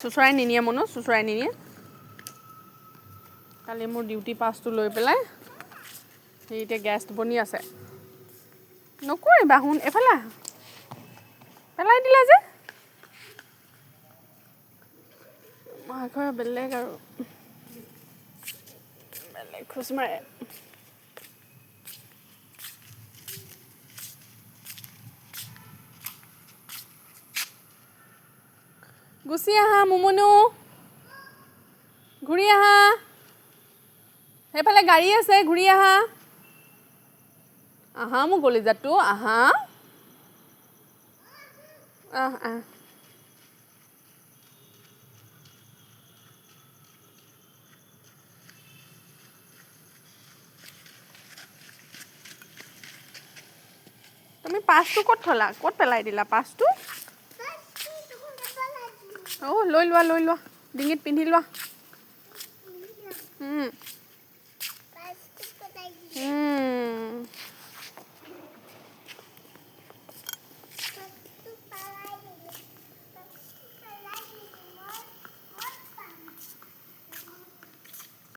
চুচৰাই নিনিয়ে মনো চুচৰাই নিনিয়ে কালি মোৰ ডিউটি পাছটো লৈ পেলাই সেই এতিয়া গেছ বনি আছে নকৰিবা শুন এফালে পেলাই দিলা যে ঘৰ বেলেগ আৰু বেলেগ খোজ মাৰে গুচি আহা মুমুনু ঘূৰি আহা সেইফালে গাড়ী আছে ঘূৰি আহা আহা মোৰ কলিজাটো আহা আহ আহ তুমি পাছটো ক'ত থলা ক'ত পেলাই দিলা পাছটো লৈ লোৱা ডিঙিত পিন্ধি লোৱা